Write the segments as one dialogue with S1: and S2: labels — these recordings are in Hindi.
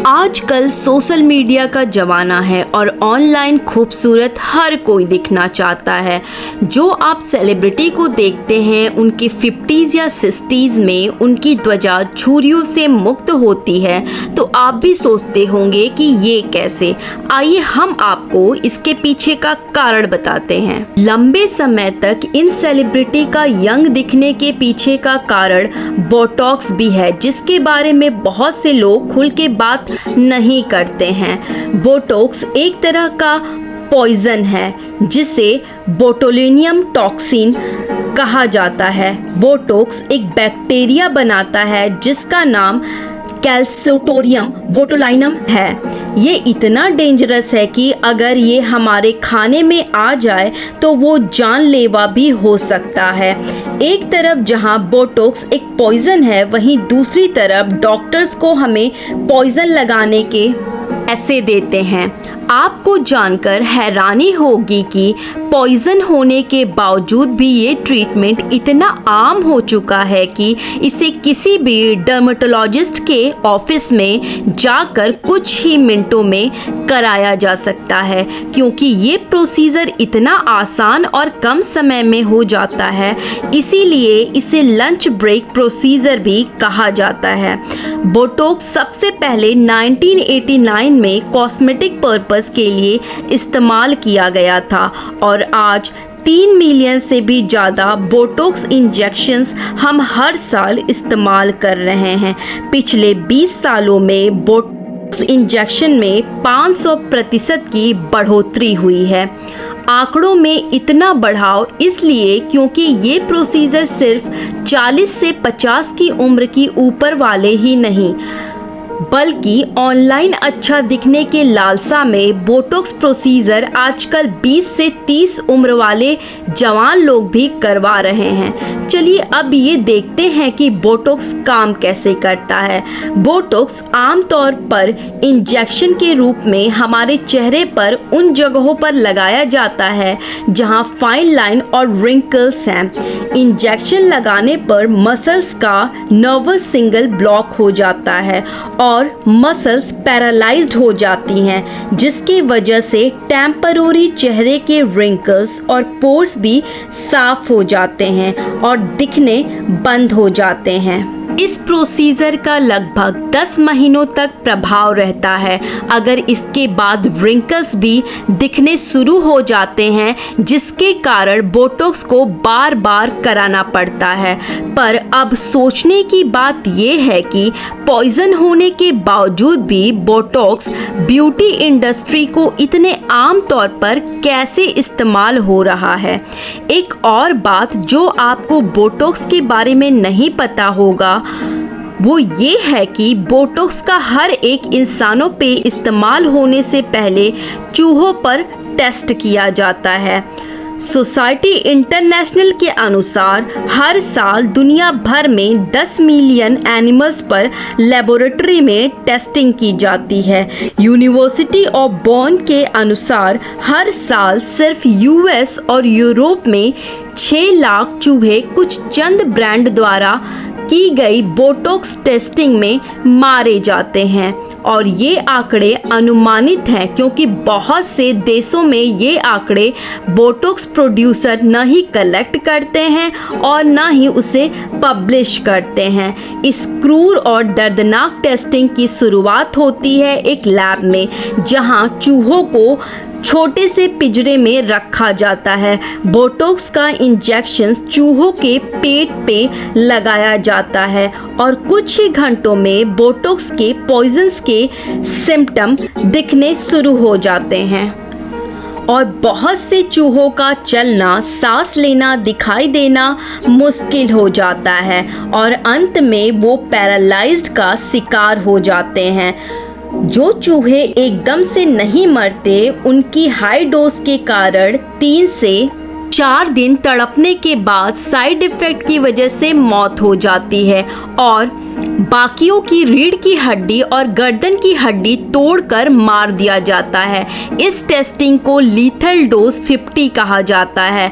S1: आजकल सोशल मीडिया का ज़माना है और ऑनलाइन खूबसूरत हर कोई दिखना चाहता है। जो आप सेलिब्रिटी को देखते हैं उनके 50s या 60s में उनकी त्वचा झुर्रियों से मुक्त होती है, तो आप भी सोचते होंगे कि ये कैसे। आइए हम आपको इसके पीछे का कारण बताते हैं। लंबे समय तक इन सेलिब्रिटी का यंग दिखने के पीछे का कारण बोटॉक्स भी है, जिसके बारे में बहुत से लोग खुल के बात नहीं करते हैं। बोटॉक्स एक तरह का पॉइजन है जिसे बोटुलिनियम टॉक्सिन कहा जाता है। बोटॉक्स एक बैक्टीरिया बनाता है जिसका नाम कैल्शियोटोरियम बोटुलिनम है। ये इतना डेंजरस है कि अगर ये हमारे खाने में आ जाए तो वो जानलेवा भी हो सकता है। एक तरफ जहां बोटॉक्स एक पॉइजन है, वहीं दूसरी तरफ डॉक्टर्स को हमें पॉइजन लगाने के पैसे देते हैं। आपको जानकर हैरानी होगी कि पॉइजन होने के बावजूद भी ये ट्रीटमेंट इतना आम हो चुका है कि इसे किसी भी डर्मेटोलॉजिस्ट के ऑफिस में जाकर कुछ ही मिनटों में कराया जा सकता है, क्योंकि ये प्रोसीजर इतना आसान और कम समय में हो जाता है। इसीलिए इसे लंच ब्रेक प्रोसीजर भी कहा जाता है। बोटॉक्स सबसे पहले 1989 में कॉस्मेटिक पर्पस के लिए इस्तेमाल किया गया था और आज 3 मिलियन से भी ज़्यादा बोटॉक्स इंजेक्शंस हम हर साल इस्तेमाल कर रहे हैं। पिछले 20 सालों में बोटॉक्स इंजेक्शन में 500% की बढ़ोतरी हुई है। आंकड़ों में इतना बढ़ाव इसलिए क्योंकि ये प्रोसीजर सिर्फ 40 से 50 की उम्र की ऊपर वाले ही नहीं, बल्कि ऑनलाइन अच्छा दिखने के लालसा में बोटॉक्स प्रोसीजर आजकल 20 से 30 उम्र वाले जवान लोग भी करवा रहे हैं। चलिए अब ये देखते हैं कि बोटॉक्स काम कैसे करता है। बोटॉक्स आमतौर पर इंजेक्शन के रूप में हमारे चेहरे पर उन जगहों पर लगाया जाता है जहां फाइन लाइन और रिंकल्स हैं। इंजेक्शन लगाने पर मसल्स का नर्वस सिग्नल ब्लॉक हो जाता है और मसल्स पैरालाइज्ड हो जाती हैं, जिसकी वजह से टेम्पररी चेहरे के रिंकल्स और पोर्स भी साफ हो जाते हैं और दिखने बंद हो जाते हैं। इस प्रोसीजर का लगभग 10 महीनों तक प्रभाव रहता है। अगर इसके बाद रिंकल्स भी दिखने शुरू हो जाते हैं, जिसके कारण बोटॉक्स को बार बार कराना पड़ता है। पर अब सोचने की बात यह है कि पॉइजन होने के बावजूद भी बोटॉक्स ब्यूटी इंडस्ट्री को इतने आम तौर पर कैसे इस्तेमाल हो रहा है। एक और बात जो आपको बोटॉक्स के बारे में नहीं पता होगा वो ये है कि बोटॉक्स का हर एक इंसानों पे इस्तेमाल होने से पहले चूहों पर टेस्ट किया जाता है। सोसाइटी इंटरनेशनल के अनुसार हर साल दुनिया भर में 10 मिलियन एनिमल्स पर लेबोरेटरी में टेस्टिंग की जाती है। यूनिवर्सिटी ऑफ बॉर्न के अनुसार हर साल सिर्फ यूएस और यूरोप में 6 लाख चूहे कुछ चंद ब्रांड द्वारा की गई बोटॉक्स टेस्टिंग में मारे जाते हैं। और ये आंकड़े अनुमानित हैं क्योंकि बहुत से देशों में ये आंकड़े बोटॉक्स प्रोड्यूसर न ही कलेक्ट करते हैं और न ही उसे पब्लिश करते हैं। इस क्रूर और दर्दनाक टेस्टिंग की शुरुआत होती है एक लैब में, जहां चूहों को छोटे से पिंजरे में रखा जाता है। बोटॉक्स का इंजेक्शन चूहों के पेट पे लगाया जाता है और कुछ ही घंटों में बोटॉक्स के पॉइजन्स के सिम्टम दिखने शुरू हो जाते हैं और बहुत से चूहों का चलना, सांस लेना, दिखाई देना मुश्किल हो जाता है और अंत में वो पैरालाइज्ड का शिकार हो जाते हैं। जो चूहे एकदम से नहीं मरते, उनकी हाई डोज के कारण 3 से 4 दिन तड़पने के बाद साइड इफ़ेक्ट की वजह से मौत हो जाती है और बाकियों की रीढ़ की हड्डी और गर्दन की हड्डी तोड़कर मार दिया जाता है। इस टेस्टिंग को लीथल डोज 50 कहा जाता है,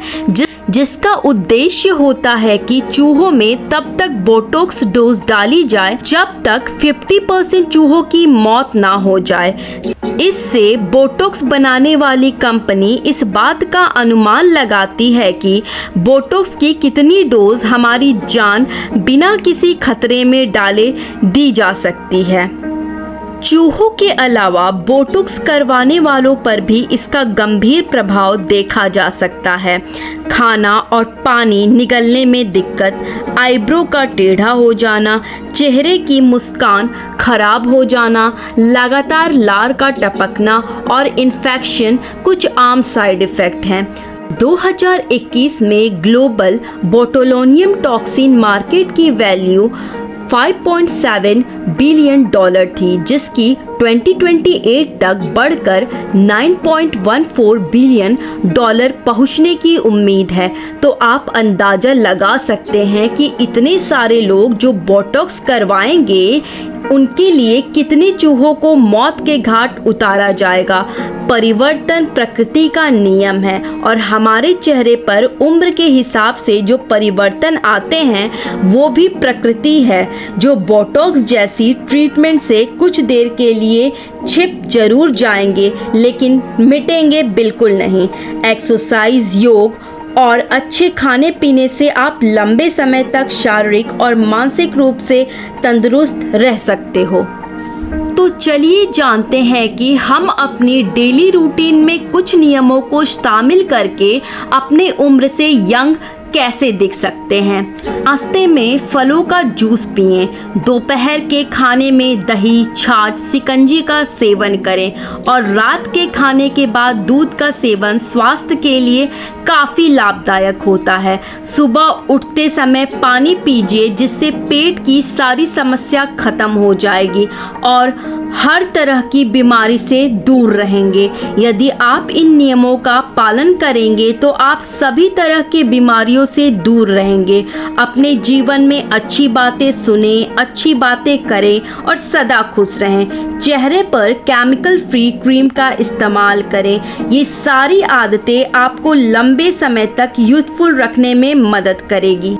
S1: जिसका उद्देश्य होता है कि चूहों में तब तक बोटॉक्स डोज डाली जाए जब तक 50% चूहों की मौत ना हो जाए। इससे बोटॉक्स बनाने वाली कंपनी इस बात का अनुमान लगाती है कि बोटॉक्स की कितनी डोज हमारी जान बिना किसी खतरे में डाले दी जा सकती है। चूहों के अलावा बोटॉक्स करवाने वालों पर भी इसका गंभीर प्रभाव देखा जा सकता है। खाना और पानी निगलने में दिक्कत, आईब्रो का टेढ़ा हो जाना, चेहरे की मुस्कान खराब हो जाना, लगातार लार का टपकना और इन्फेक्शन कुछ आम साइड इफ़ेक्ट हैं। 2021 में ग्लोबल बोटुलिज्म टॉक्सिन मार्केट की वैल्यू $5.7 बिलियन थी, जिसकी 2028 तक बढ़कर $9.14 बिलियन पहुंचने की उम्मीद है। तो आप अंदाज़ा लगा सकते हैं कि इतने सारे लोग जो बोटॉक्स करवाएंगे उनके लिए कितने चूहों को मौत के घाट उतारा जाएगा। परिवर्तन प्रकृति का नियम है और हमारे चेहरे पर उम्र के हिसाब से जो परिवर्तन आते हैं वो भी प्रकृति है, जो बोटॉक्स जैसी ट्रीटमेंट से कुछ देर के लिए छिप जरूर जाएंगे लेकिन मिटेंगे बिल्कुल नहीं। एक्सरसाइज, योग और अच्छे खाने पीने से आप लंबे समय तक शारीरिक और मानसिक रूप से तंदुरुस्त रह सकते हो। तो चलिए जानते हैं कि हम अपनी डेली रूटीन में कुछ नियमों को शामिल करके अपने उम्र से यंग कैसे दिख सकते हैं। नाश्ते में फलों का जूस पिएं, दोपहर के खाने में दही, छाछ, शिकंजी का सेवन करें और रात के खाने के बाद दूध का सेवन स्वास्थ्य के लिए काफ़ी लाभदायक होता है। सुबह उठते समय पानी पीजिए, जिससे पेट की सारी समस्या खत्म हो जाएगी और हर तरह की बीमारी से दूर रहेंगे। यदि आप इन नियमों का पालन करेंगे तो आप सभी तरह की बीमारियों से दूर रहेंगे। अपने जीवन में अच्छी बातें सुने, अच्छी बातें करें और सदा खुश रहें। चेहरे पर केमिकल फ्री क्रीम का इस्तेमाल करें। ये सारी आदतें आपको लंबे समय तक यूथफुल रखने में मदद करेगी।